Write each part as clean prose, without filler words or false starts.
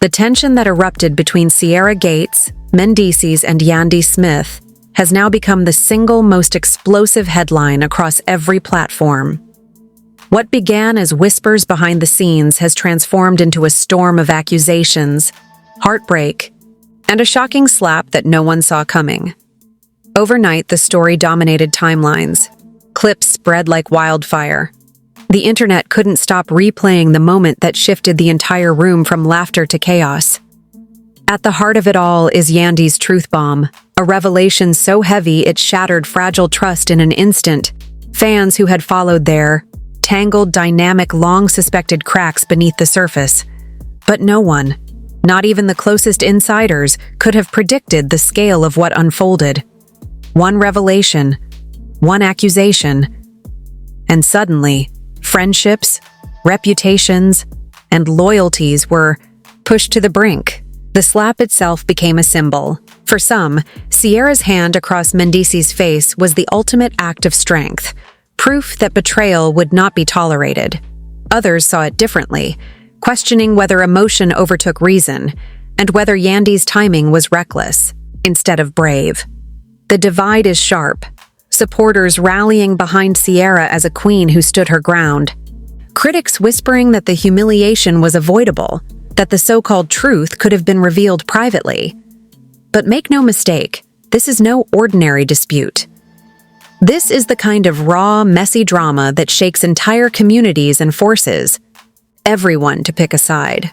The tension that erupted between Sierra Gates, Mendeecees, and Yandy Smith has now become the single most explosive headline across every platform. What began as whispers behind the scenes has transformed into a storm of accusations, heartbreak, and a shocking slap that no one saw coming. Overnight, the story dominated timelines. Clips spread like wildfire. The internet couldn't stop replaying the moment that shifted the entire room from laughter to chaos. At the heart of it all is Yandy's truth bomb, a revelation so heavy it shattered fragile trust in an instant. Fans who had followed their tangled, dynamic, long-suspected cracks beneath the surface. But no one, not even the closest insiders, could have predicted the scale of what unfolded. One revelation, one accusation, and suddenly, friendships, reputations, and loyalties were pushed to the brink. The slap itself became a symbol. For some, Sierra's hand across Mendeecees' face was the ultimate act of strength, proof that betrayal would not be tolerated. Others saw it differently, questioning whether emotion overtook reason, and whether Yandy's timing was reckless instead of brave. The divide is sharp, supporters rallying behind Sierra as a queen who stood her ground, critics whispering that the humiliation was avoidable, that the so-called truth could have been revealed privately. But make no mistake, this is no ordinary dispute. This is the kind of raw, messy drama that shakes entire communities and forces everyone to pick a side.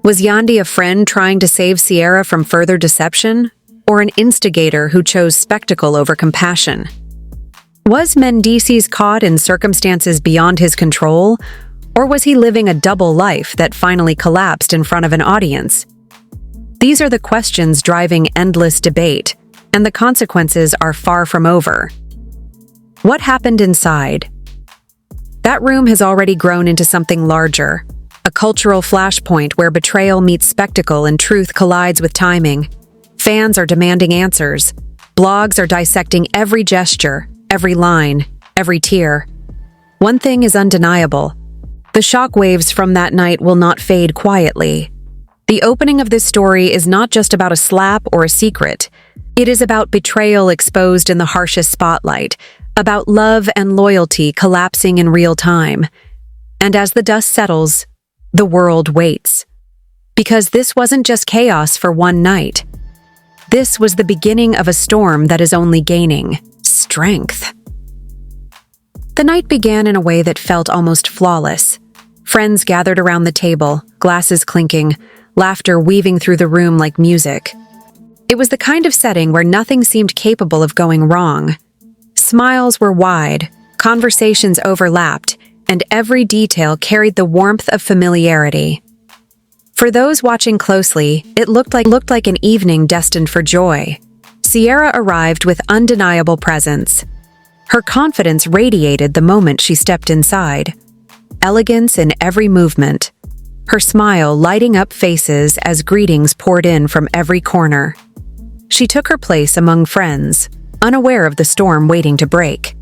Was Yandy a friend trying to save Sierra from further deception, or an instigator who chose spectacle over compassion? Was Mendeecees caught in circumstances beyond his control, or was he living a double life that finally collapsed in front of an audience? These are the questions driving endless debate, and the consequences are far from over. What happened inside? That room has already grown into something larger, a cultural flashpoint where betrayal meets spectacle and truth collides with timing. Fans are demanding answers. Blogs are dissecting every gesture, every line, every tear. One thing is undeniable. The shockwaves from that night will not fade quietly. The opening of this story is not just about a slap or a secret. It is about betrayal exposed in the harshest spotlight, about love and loyalty collapsing in real time. And as the dust settles, the world waits. Because this wasn't just chaos for one night. This was the beginning of a storm that is only gaining strength. The night began in a way that felt almost flawless. Friends gathered around the table, glasses clinking, laughter weaving through the room like music. It was the kind of setting where nothing seemed capable of going wrong. Smiles were wide, conversations overlapped, and every detail carried the warmth of familiarity. For those watching closely, it looked like an evening destined for joy. Sierra arrived with undeniable presence. Her confidence radiated the moment she stepped inside. Elegance in every movement, her smile lighting up faces as greetings poured in from every corner. She took her place among friends, unaware of the storm waiting to break.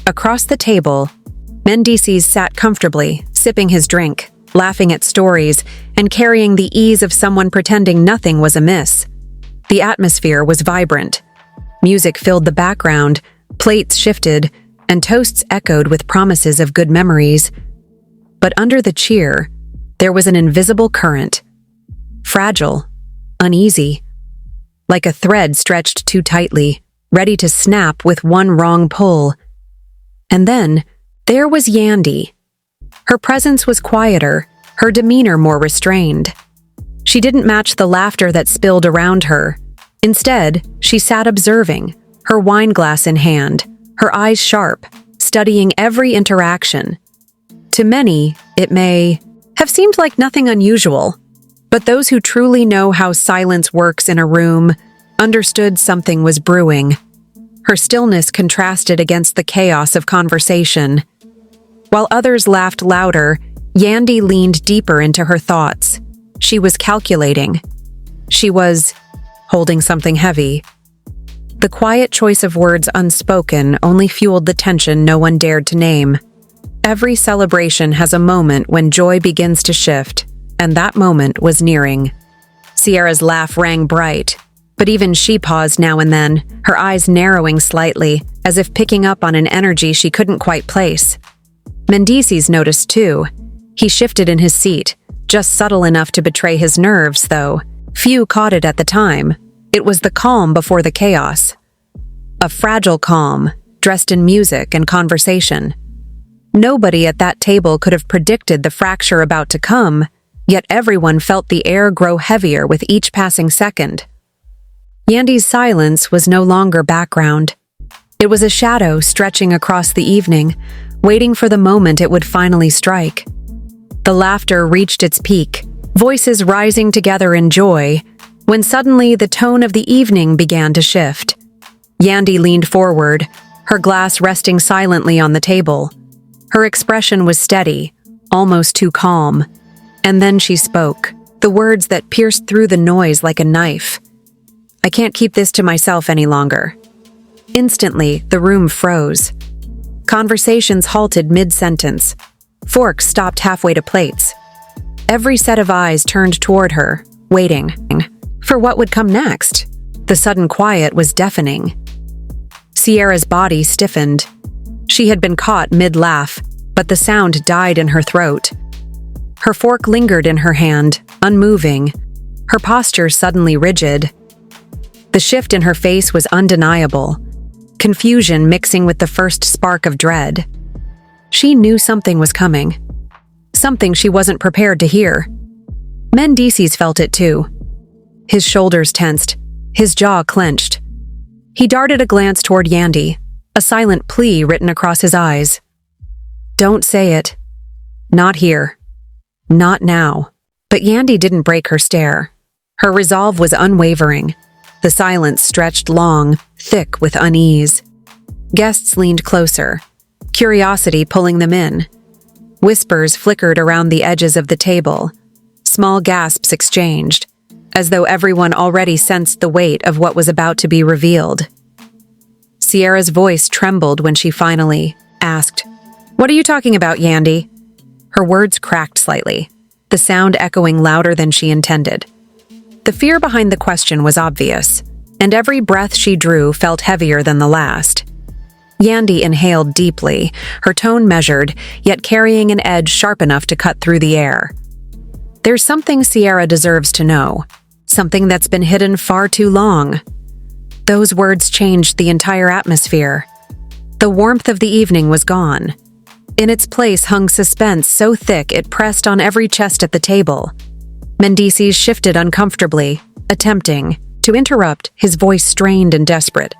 Across the table, Mendeecees sat comfortably, sipping his drink, laughing at stories, and carrying the ease of someone pretending nothing was amiss. The atmosphere was vibrant. Music filled the background, plates shifted, and toasts echoed with promises of good memories. But under the cheer, there was an invisible current. Fragile, uneasy, like a thread stretched too tightly, ready to snap with one wrong pull. And then, there was Yandy. Her presence was quieter, her demeanor more restrained. She didn't match the laughter that spilled around her. Instead, she sat observing, her wine glass in hand, her eyes sharp, studying every interaction. To many, it may have seemed like nothing unusual, but those who truly know how silence works in a room understood something was brewing. Her stillness contrasted against the chaos of conversation. While others laughed louder, Yandy leaned deeper into her thoughts. She was calculating. She was holding something heavy. The quiet choice of words unspoken only fueled the tension no one dared to name. Every celebration has a moment when joy begins to shift, and that moment was nearing. Sierra's laugh rang bright, but even she paused now and then, her eyes narrowing slightly, as if picking up on an energy she couldn't quite place. Mendeecees noticed too. He shifted in his seat, just subtle enough to betray his nerves, though. Few caught it at the time. It was the calm before the chaos. A fragile calm, dressed in music and conversation. Nobody at that table could have predicted the fracture about to come, yet everyone felt the air grow heavier with each passing second. Yandy's silence was no longer background. It was a shadow stretching across the evening, waiting for the moment it would finally strike. The laughter reached its peak, voices rising together in joy, when suddenly the tone of the evening began to shift. Yandy leaned forward, her glass resting silently on the table. Her expression was steady, almost too calm. And then she spoke, the words that pierced through the noise like a knife. "I can't keep this to myself any longer." Instantly, the room froze. Conversations halted mid-sentence. Forks stopped halfway to plates. Every set of eyes turned toward her, waiting for what would come next. The sudden quiet was deafening. Sierra's body stiffened. She had been caught mid-laugh, but the sound died in her throat. Her fork lingered in her hand, unmoving, her posture suddenly rigid. The shift in her face was undeniable, confusion mixing with the first spark of dread. She knew something was coming, something she wasn't prepared to hear. Mendeecees felt it too. His shoulders tensed, his jaw clenched. He darted a glance toward Yandy, a silent plea written across his eyes. "Don't say it. Not here. Not now." But Yandy didn't break her stare. Her resolve was unwavering. The silence stretched long, thick with unease. Guests leaned closer, curiosity pulling them in. Whispers flickered around the edges of the table. Small gasps exchanged, as though everyone already sensed the weight of what was about to be revealed. Sierra's voice trembled when she finally asked, "What are you talking about, Yandy?" Her words cracked slightly, the sound echoing louder than she intended. The fear behind the question was obvious, and every breath she drew felt heavier than the last. Yandy inhaled deeply, her tone measured, yet carrying an edge sharp enough to cut through the air. "There's something Sierra deserves to know, something that's been hidden far too long." Those words changed the entire atmosphere. The warmth of the evening was gone. In its place hung suspense so thick it pressed on every chest at the table. Mendeecees shifted uncomfortably, attempting to interrupt, his voice strained and desperate.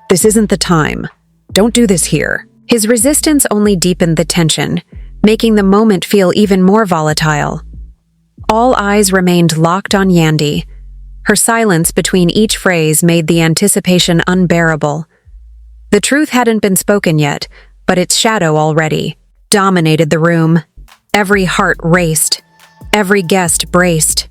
"This isn't the time. Don't do this here." His resistance only deepened the tension, making the moment feel even more volatile. All eyes remained locked on Yandy. Her silence between each phrase made the anticipation unbearable. The truth hadn't been spoken yet, but its shadow already dominated the room. Every heart raced. Every guest braced.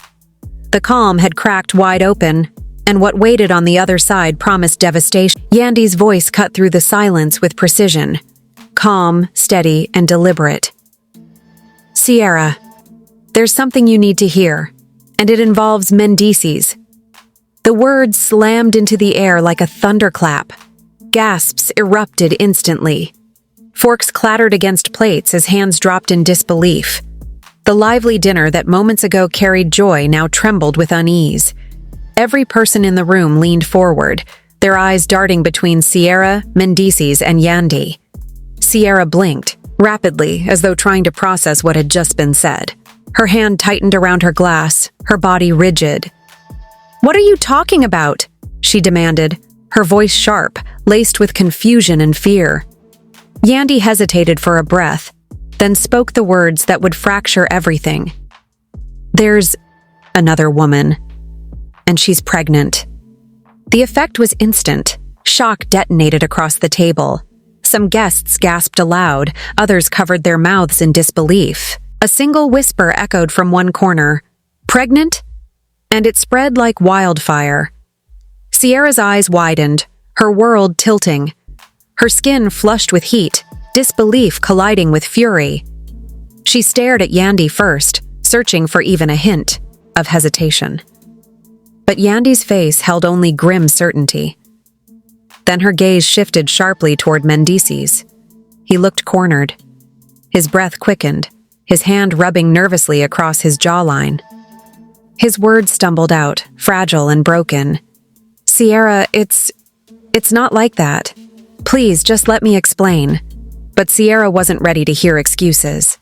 The calm had cracked wide open, and what waited on the other side promised devastation. Yandy's voice cut through the silence with precision, calm, steady, and deliberate. "Sierra, there's something you need to hear, and it involves Mendeecees." The words slammed into the air like a thunderclap. Gasps erupted instantly. Forks clattered against plates as hands dropped in disbelief. The lively dinner that moments ago carried joy now trembled with unease. Every person in the room leaned forward, their eyes darting between Sierra, Mendeecees, and Yandy. Sierra blinked, rapidly, as though trying to process what had just been said. Her hand tightened around her glass, her body rigid. "What are you talking about?" she demanded, her voice sharp, laced with confusion and fear. Yandy hesitated for a breath, then spoke the words that would fracture everything. "There's another woman, and she's pregnant." The effect was instant. Shock detonated across the table. Some guests gasped aloud, others covered their mouths in disbelief. A single whisper echoed from one corner, "Pregnant?" And it spread like wildfire. Sierra's eyes widened, her world tilting. Her skin flushed with heat, disbelief colliding with fury. She stared at Yandy first, searching for even a hint of hesitation. But Yandy's face held only grim certainty. Then her gaze shifted sharply toward Mendeecees. He looked cornered. His breath quickened, his hand rubbing nervously across his jawline. His words stumbled out, fragile and broken. "Sierra, it's not like that. Please, just let me explain." But Sierra wasn't ready to hear excuses.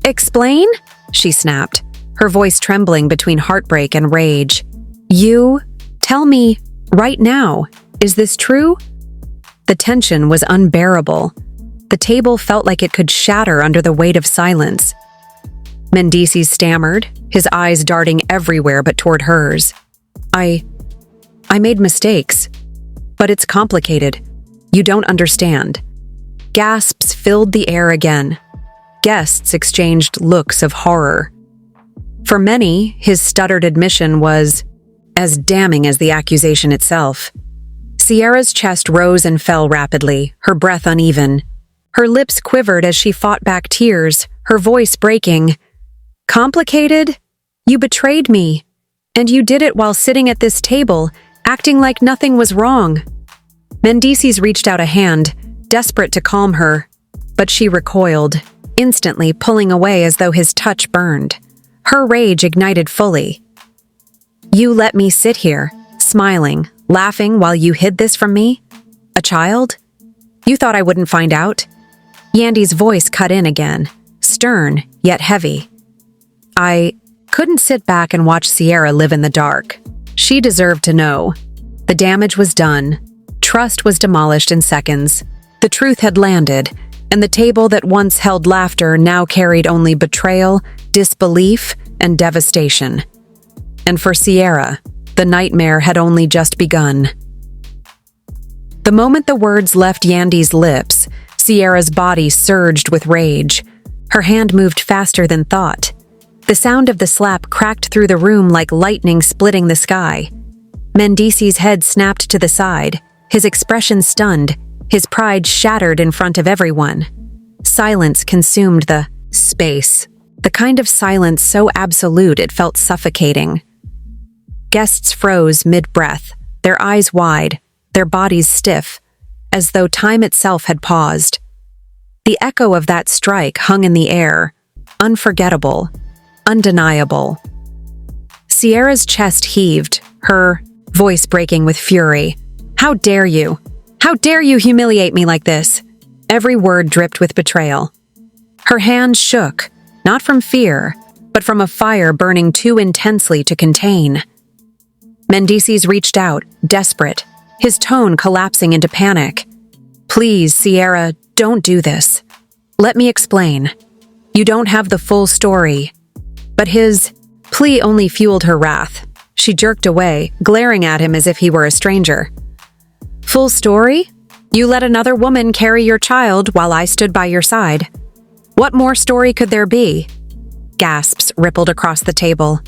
"Explain?" she snapped, her voice trembling between heartbreak and rage. "You? Tell me, right now, is this true?" The tension was unbearable. The table felt like it could shatter under the weight of silence. Mendeecees stammered, his eyes darting everywhere but toward hers. I made mistakes, but it's complicated. You don't understand." Gasps filled the air again. Guests exchanged looks of horror. For many, his stuttered admission was as damning as the accusation itself. Sierra's chest rose and fell rapidly, her breath uneven. Her lips quivered as she fought back tears, her voice breaking. "Complicated? You betrayed me. And you did it while sitting at this table, acting like nothing was wrong." Mendeecees reached out a hand, desperate to calm her, but she recoiled, instantly pulling away as though his touch burned. Her rage ignited fully. "You let me sit here, smiling, laughing while you hid this from me? A child? You thought I wouldn't find out?" Yandy's voice cut in again, stern yet heavy. "I couldn't sit back and watch Sierra live in the dark. She deserved to know. The damage was done. Trust was demolished in seconds. The truth had landed, and the table that once held laughter now carried only betrayal, disbelief, and devastation. And for Sierra, the nightmare had only just begun." The moment the words left Yandy's lips, Sierra's body surged with rage. Her hand moved faster than thought. The sound of the slap cracked through the room like lightning splitting the sky. Mendeecees' head snapped to the side, his expression stunned, his pride shattered in front of everyone. Silence consumed the space, the kind of silence so absolute it felt suffocating. Guests froze mid-breath, their eyes wide, their bodies stiff, as though time itself had paused. The echo of that strike hung in the air, unforgettable, undeniable. Sierra's chest heaved, her voice breaking with fury. "How dare you? How dare you humiliate me like this?" Every word dripped with betrayal. Her hands shook, not from fear, but from a fire burning too intensely to contain. Mendeecees reached out, desperate, his tone collapsing into panic. "Please, Sierra, don't do this. Let me explain. You don't have the full story." But his plea only fueled her wrath. She jerked away, glaring at him as if he were a stranger. "Full story? You let another woman carry your child while I stood by your side. What more story could there be?" Gasps rippled across the table.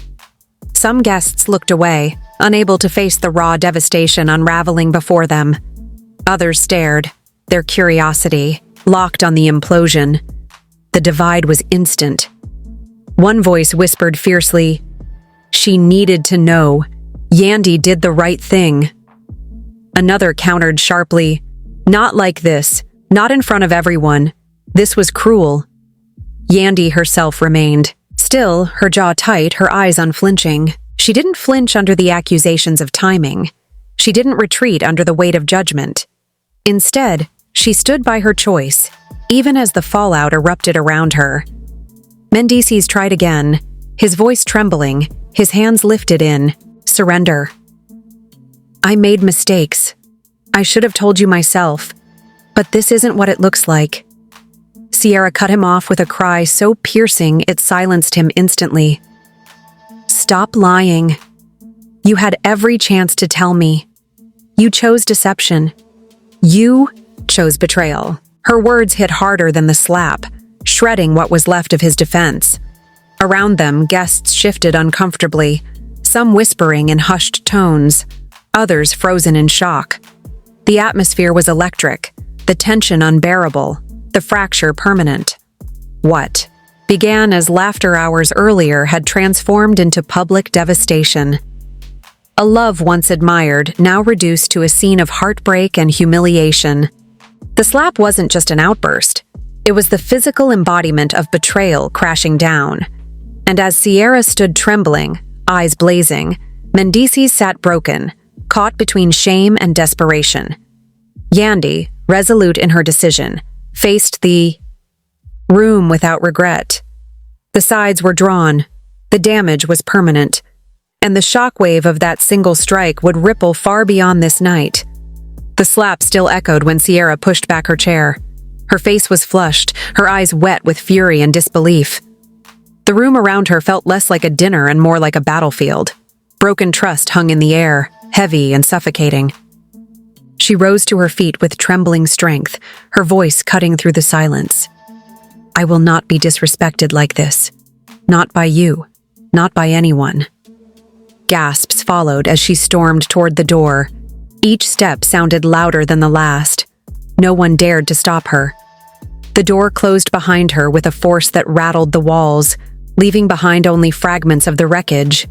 Some guests looked away, unable to face the raw devastation unraveling before them. Others stared, their curiosity locked on the implosion. The divide was instant. One voice whispered fiercely, "She needed to know. Yandy did the right thing." Another countered sharply, "Not like this, not in front of everyone. This was cruel." Yandy herself remained, still, her jaw tight, her eyes unflinching. She didn't flinch under the accusations of timing. She didn't retreat under the weight of judgment. Instead, she stood by her choice, even as the fallout erupted around her. Mendeecees tried again, his voice trembling, his hands lifted in surrender. "I made mistakes. I should have told you myself, but this isn't what it looks like." Sierra cut him off with a cry so piercing it silenced him instantly. "Stop lying. You had every chance to tell me. You chose deception. You chose betrayal." Her words hit harder than the slap, shredding what was left of his defense. Around them, guests shifted uncomfortably, some whispering in hushed tones, others frozen in shock. The atmosphere was electric, the tension unbearable, the fracture permanent. What? began as laughter hours earlier had transformed into public devastation. A love once admired, now reduced to a scene of heartbreak and humiliation. The slap wasn't just an outburst. It was the physical embodiment of betrayal crashing down. And as Sierra stood trembling, eyes blazing, Mendeecees sat broken, caught between shame and desperation. Yandy, resolute in her decision, faced the room without regret. The sides were drawn, the damage was permanent, and the shockwave of that single strike would ripple far beyond this night. The slap still echoed when Sierra pushed back her chair. Her face was flushed, her eyes wet with fury and disbelief. The room around her felt less like a dinner and more like a battlefield. Broken trust hung in the air, heavy and suffocating. She rose to her feet with trembling strength, her voice cutting through the silence. "I will not be disrespected like this. Not by you. Not by anyone." Gasps followed as she stormed toward the door. Each step sounded louder than the last. No one dared to stop her. The door closed behind her with a force that rattled the walls, leaving behind only fragments of the wreckage.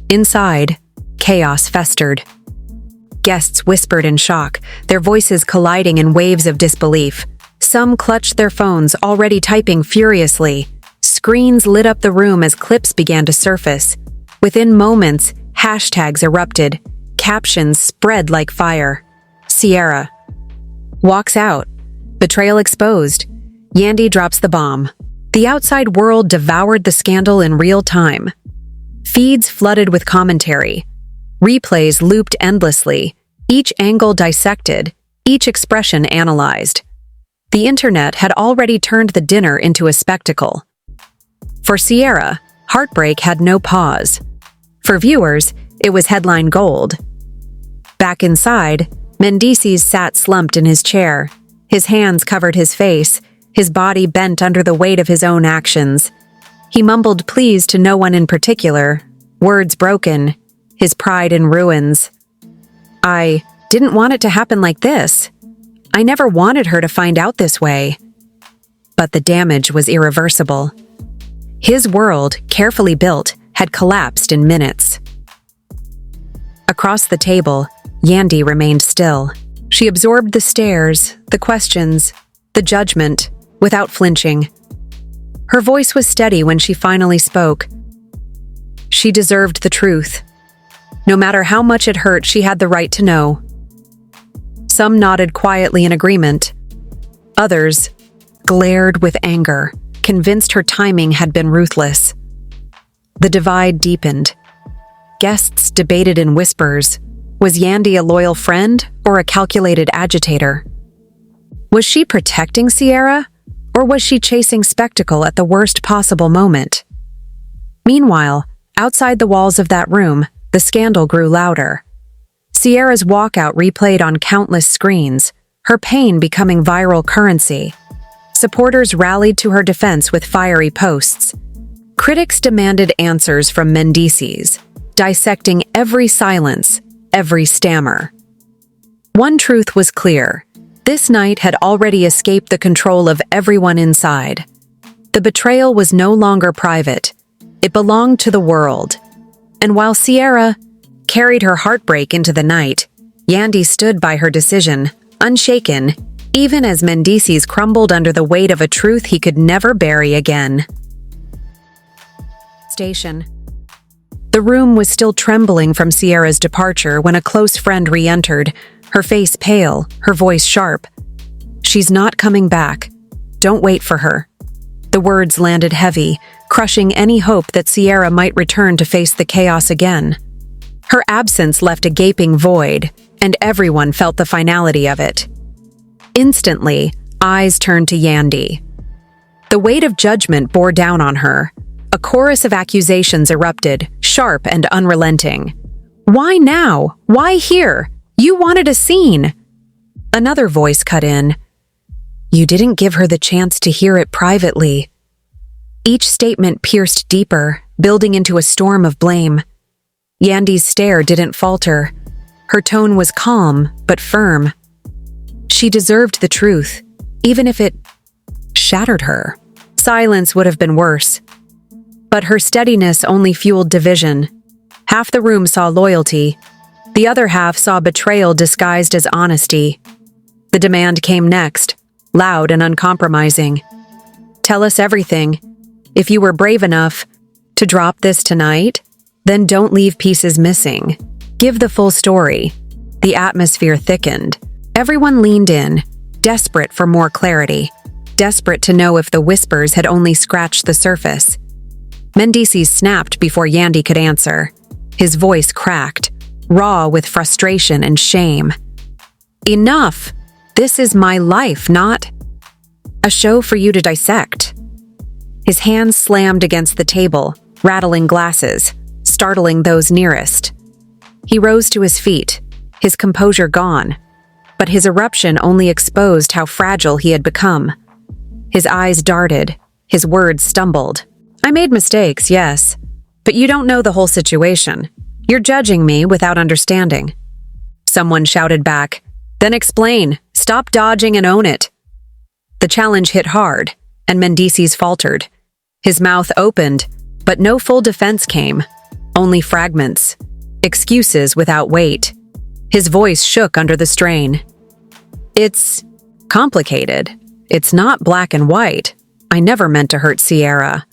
Inside, chaos festered. Guests whispered in shock, their voices colliding in waves of disbelief. Some clutched their phones, already typing furiously. Screens lit up the room as clips began to surface. Within moments, hashtags erupted. Captions spread like fire. Sierra walks out. Betrayal exposed. Yandy drops the bomb. The outside world devoured the scandal in real time. Feeds flooded with commentary. Replays looped endlessly, each angle dissected, each expression analyzed. The internet had already turned the dinner into a spectacle. For Sierra, heartbreak had no pause. For viewers, it was headline gold. Back inside, Mendeecees sat slumped in his chair. His hands covered his face, his body bent under the weight of his own actions. He mumbled pleas to no one in particular, words broken, his pride in ruins. "I didn't want it to happen like this. I never wanted her to find out this way." But the damage was irreversible. His world, carefully built, had collapsed in minutes. Across the table, Yandy remained still. She absorbed the stares, the questions, the judgment, without flinching. Her voice was steady when she finally spoke. She deserved the truth. No matter how much it hurt, she had the right to know. Some nodded quietly in agreement. Others glared with anger, convinced her timing had been ruthless. The divide deepened. Guests debated in whispers. Was Yandy a loyal friend or a calculated agitator? Was she protecting Sierra, or was she chasing spectacle at the worst possible moment? Meanwhile, outside the walls of that room, the scandal grew louder. Sierra's walkout replayed on countless screens, her pain becoming viral currency. Supporters rallied to her defense with fiery posts. Critics demanded answers from Mendeecees, dissecting every silence, every stammer. One truth was clear. This night had already escaped the control of everyone inside. The betrayal was no longer private. It belonged to the world. And while Sierra carried her heartbreak into the night, Yandy stood by her decision, unshaken, even as Mendeecees crumbled under the weight of a truth he could never bury again. Station. The room was still trembling from Sierra's departure when a close friend re-entered, her face pale, her voice sharp. "She's not coming back. Don't wait for her." The words landed heavy, crushing any hope that Sierra might return to face the chaos again. Her absence left a gaping void, and everyone felt the finality of it. Instantly, eyes turned to Yandy. The weight of judgment bore down on her. A chorus of accusations erupted, sharp and unrelenting. "Why now? Why here? You wanted a scene." Another voice cut in. "You didn't give her the chance to hear it privately." Each statement pierced deeper, building into a storm of blame. Yandy's stare didn't falter. Her tone was calm, but firm. She deserved the truth, even if it shattered her. Silence would have been worse. But her steadiness only fueled division. Half the room saw loyalty. The other half saw betrayal disguised as honesty. The demand came next, loud and uncompromising. Tell us everything. If you were brave enough to drop this tonight, then don't leave pieces missing. Give the full story. The atmosphere thickened. Everyone leaned in, desperate for more clarity, desperate to know if the whispers had only scratched the surface. Mendeecees snapped before Yandy could answer. His voice cracked, raw with frustration and shame. Enough! This is my life, not a show for you to dissect. His hands slammed against the table, rattling glasses, startling those nearest. He rose to his feet, his composure gone, but his eruption only exposed how fragile he had become. His eyes darted, his words stumbled. I made mistakes, yes, but you don't know the whole situation. You're judging me without understanding. Someone shouted back, then explain, stop dodging and own it. The challenge hit hard, and Mendeecees faltered. His mouth opened, but no full defense came, only fragments, excuses without weight. His voice shook under the strain. It's complicated. It's not black and white. I never meant to hurt Sierra.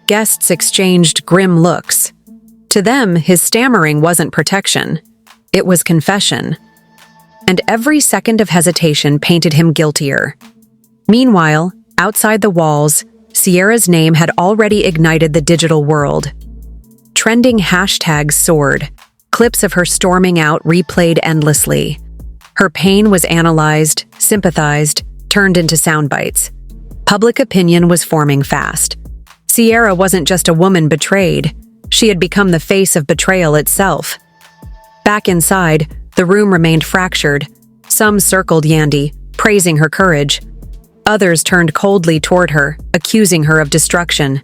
Guests exchanged grim looks. To them, his stammering wasn't protection. It was confession. And every second of hesitation painted him guiltier. Meanwhile, outside the walls, Sierra's name had already ignited the digital world. Trending hashtags soared. Clips of her storming out replayed endlessly. Her pain was analyzed, sympathized, turned into sound bites. Public opinion was forming fast. Sierra wasn't just a woman betrayed. She had become the face of betrayal itself. Back inside, the room remained fractured. Some circled Yandy, praising her courage. Others turned coldly toward her, accusing her of destruction.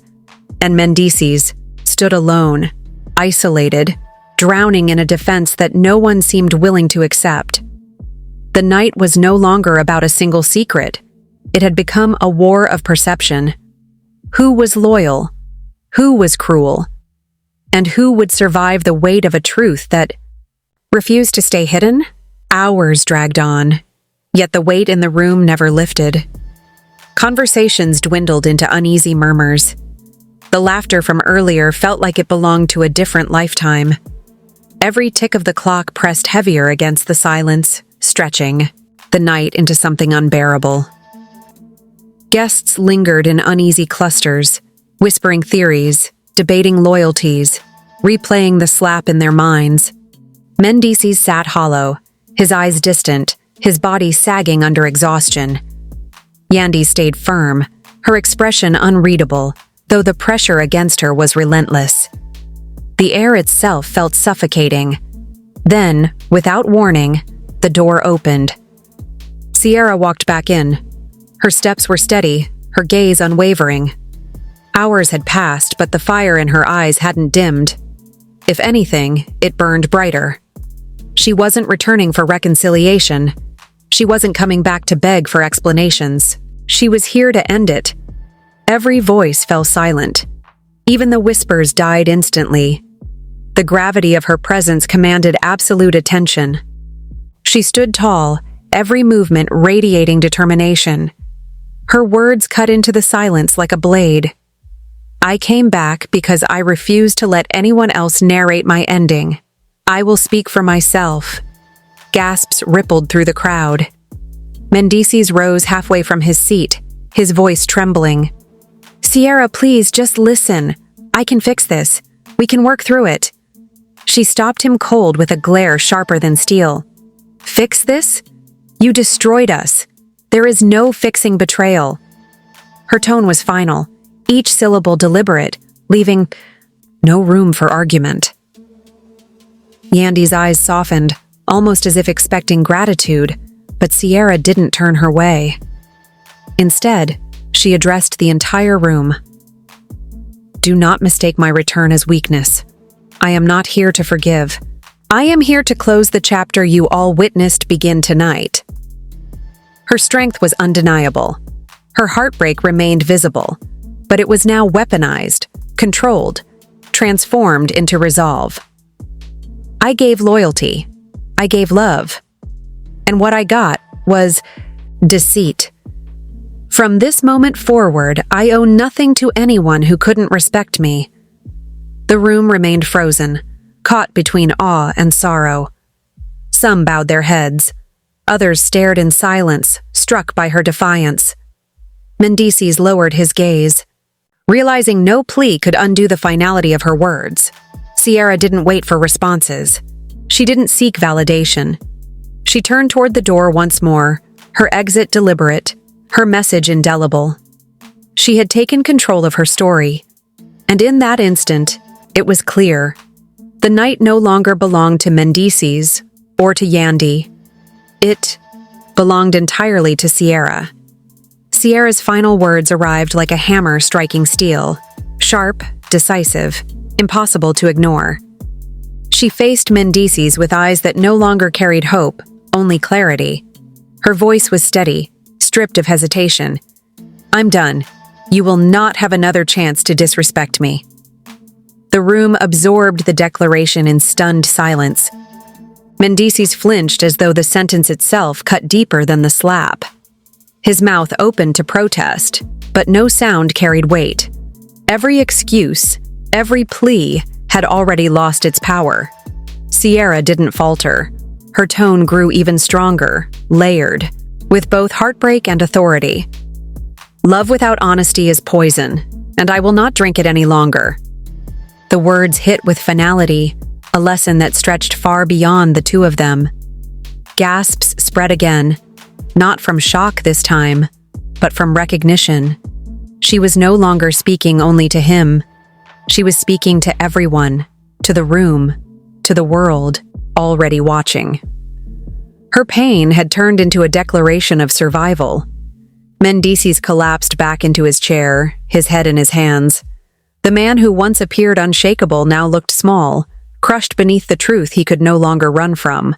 And Mendeecees stood alone, isolated, drowning in a defense that no one seemed willing to accept. The night was no longer about a single secret. It had become a war of perception. Who was loyal? Who was cruel? And who would survive the weight of a truth that refused to stay hidden? Hours dragged on, yet the weight in the room never lifted. Conversations dwindled into uneasy murmurs. The laughter from earlier felt like it belonged to a different lifetime. Every tick of the clock pressed heavier against the silence, stretching the night into something unbearable. Guests lingered in uneasy clusters, whispering theories, debating loyalties, replaying the SLAP in their minds. Mendeecees sat hollow, his eyes distant, his body sagging under exhaustion. Yandy stayed firm, her expression unreadable, though the pressure against her was relentless. The air itself felt suffocating. Then, without warning, the door opened. Sierra walked back in. Her steps were steady, her gaze unwavering. Hours had passed, but the fire in her eyes hadn't dimmed. If anything, it burned brighter. She wasn't returning for reconciliation. She wasn't coming back to beg for explanations. She was here to end it. Every voice fell silent. Even the whispers died instantly. The gravity of her presence commanded absolute attention. She stood tall, every movement radiating determination. Her words cut into the silence like a blade. I came back because I refuse to let anyone else narrate my ending. I will speak for myself. Gasps rippled through the crowd. Mendeecees rose halfway from his seat, his voice trembling. Sierra, please, just listen. I can fix this. We can work through it. She stopped him cold with a glare sharper than steel. Fix this? You destroyed us. There is no fixing betrayal. Her tone was final, each syllable deliberate, leaving no room for argument. Yandy's eyes softened, almost as if expecting gratitude, but Sierra didn't turn her way. Instead, she addressed the entire room. Do not mistake my return as weakness. I am not here to forgive. I am here to close the chapter you all witnessed begin tonight. Her strength was undeniable. Her heartbreak remained visible, but it was now weaponized, controlled, transformed into resolve. I gave loyalty. I gave love. And what I got was deceit. From this moment forward, I owe nothing to anyone who couldn't respect me. The room remained frozen, caught between awe and sorrow. Some bowed their heads. Others stared in silence, struck by her defiance. Mendeecees lowered his gaze. Realizing no plea could undo the finality of her words, Sierra didn't wait for responses. She didn't seek validation. She turned toward the door once more, her exit deliberate, her message indelible. She had taken control of her story, and in that instant, it was clear. The night no longer belonged to Mendeecees or to Yandy. It belonged entirely to Sierra. Sierra's final words arrived like a hammer striking steel, sharp, decisive, impossible to ignore. She faced Mendeecees with eyes that no longer carried hope, only clarity. Her voice was steady, stripped of hesitation. "I'm done. You will not have another chance to disrespect me." The room absorbed the declaration in stunned silence. Mendeecees flinched as though the sentence itself cut deeper than the slap. His mouth opened to protest, but no sound carried weight. Every excuse, every plea had already lost its power. Sierra didn't falter. Her tone grew even stronger, layered, with both heartbreak and authority. "Love without honesty is poison, and I will not drink it any longer." The words hit with finality, a lesson that stretched far beyond the two of them. Gasps spread again, not from shock this time, but from recognition. She was no longer speaking only to him. She was speaking to everyone, to the room, to the world, already watching. Her pain had turned into a declaration of survival. Mendeecees collapsed back into his chair, his head in his hands. The man who once appeared unshakable now looked small, crushed beneath the truth he could no longer run from.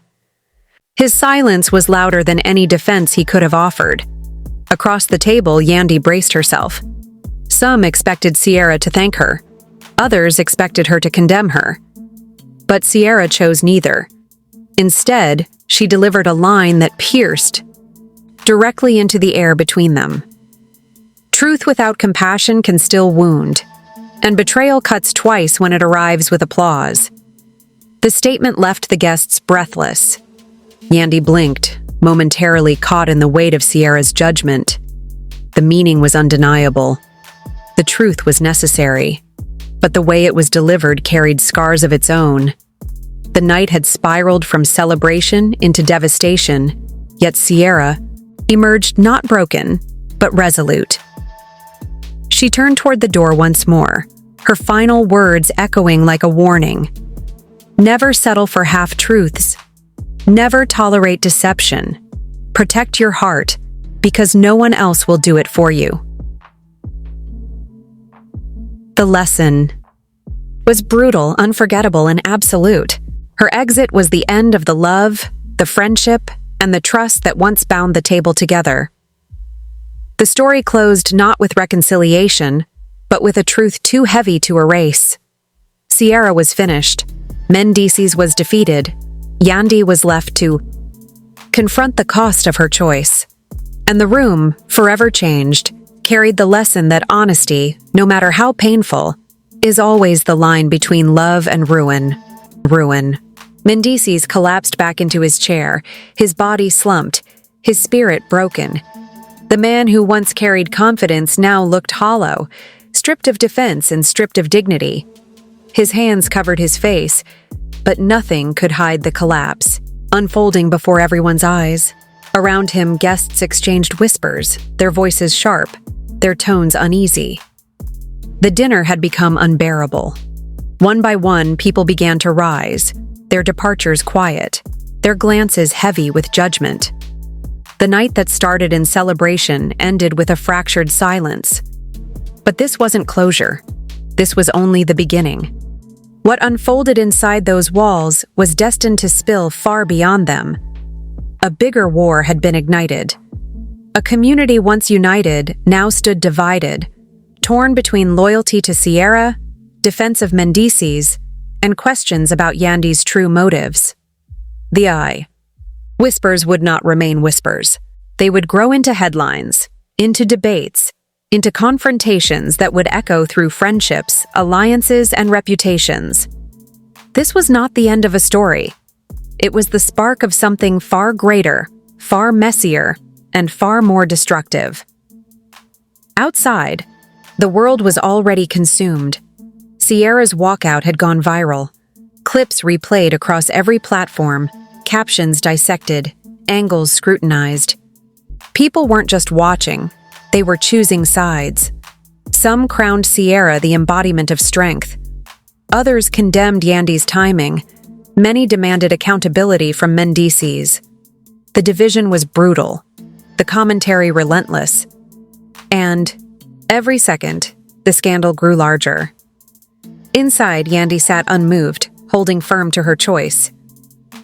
His silence was louder than any defense he could have offered. Across the table, Yandy braced herself. Some expected Sierra to thank her. Others expected her to condemn her. But Sierra chose neither. Instead, she delivered a line that pierced directly into the air between them. Truth without compassion can still wound, and betrayal cuts twice when it arrives with applause. The statement left the guests breathless. Yandy blinked, momentarily caught in the weight of Sierra's judgment. The meaning was undeniable. The truth was necessary, but the way it was delivered carried scars of its own. The night had spiraled from celebration into devastation, yet Sierra emerged not broken, but resolute. She turned toward the door once more, her final words echoing like a warning. Never settle for half-truths. Never tolerate deception. Protect your heart, because no one else will do it for you. The lesson was brutal, unforgettable, and absolute. Her exit was the end of the love, the friendship, and the trust that once bound the table together. The story closed not with reconciliation, but with a truth too heavy to erase. Sierra was finished. Mendeecees was defeated. Yandy was left to confront the cost of her choice. And the room, forever changed, carried the lesson that honesty, no matter how painful, is always the line between love and ruin. Ruin. Mendeecees collapsed back into his chair, his body slumped, his spirit broken. The man who once carried confidence now looked hollow, stripped of defense and stripped of dignity. His hands covered his face, but nothing could hide the collapse, unfolding before everyone's eyes. Around him, guests exchanged whispers, their voices sharp, their tones uneasy. The dinner had become unbearable. One by one, people began to rise, their departures quiet, their glances heavy with judgment. The night that started in celebration ended with a fractured silence. But this wasn't closure. This was only the beginning. What unfolded inside those walls was destined to spill far beyond them. A bigger war had been ignited. A community once united now stood divided, torn between loyalty to Sierra, defense of Mendeecees, and questions about Yandy's true motives. The eye. Whispers would not remain whispers. They would grow into headlines, into debates, into confrontations that would echo through friendships, alliances, and reputations. This was not the end of a story. It was the spark of something far greater, far messier, and far more destructive. Outside, the world was already consumed. Sierra's walkout had gone viral. Clips replayed across every platform, captions dissected, angles scrutinized. People weren't just watching, they were choosing sides. Some crowned Sierra the embodiment of strength. Others condemned Yandy's timing. Many demanded accountability from Mendeecees. The division was brutal, the commentary relentless. And, every second, the scandal grew larger. Inside, Yandy sat unmoved, holding firm to her choice.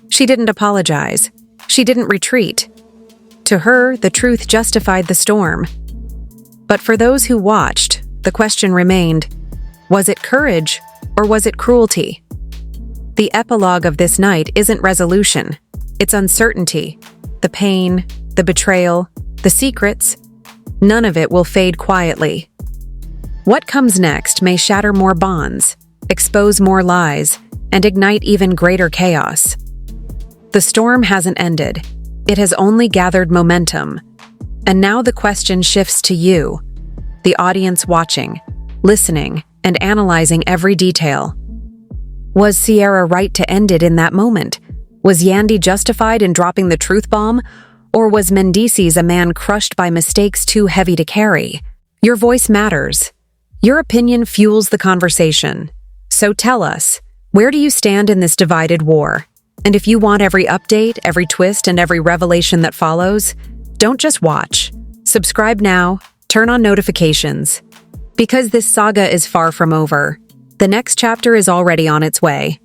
She didn't apologize. She didn't retreat. To her, the truth justified the storm. But for those who watched, the question remained, was it courage or was it cruelty? The epilogue of this night isn't resolution. It's uncertainty. The pain, the betrayal, the secrets. None of it will fade quietly. What comes next may shatter more bonds, expose more lies, and ignite even greater chaos. The storm hasn't ended. It has only gathered momentum. And now the question shifts to you, the audience watching, listening, and analyzing every detail. Was Sierra right to end it in that moment? Was Yandy justified in dropping the truth bomb? Or was Mendeecees a man crushed by mistakes too heavy to carry? Your voice matters. Your opinion fuels the conversation. So tell us, where do you stand in this divided war? And if you want every update, every twist, and every revelation that follows, don't just watch. Subscribe now, turn on notifications. Because this saga is far from over. The next chapter is already on its way.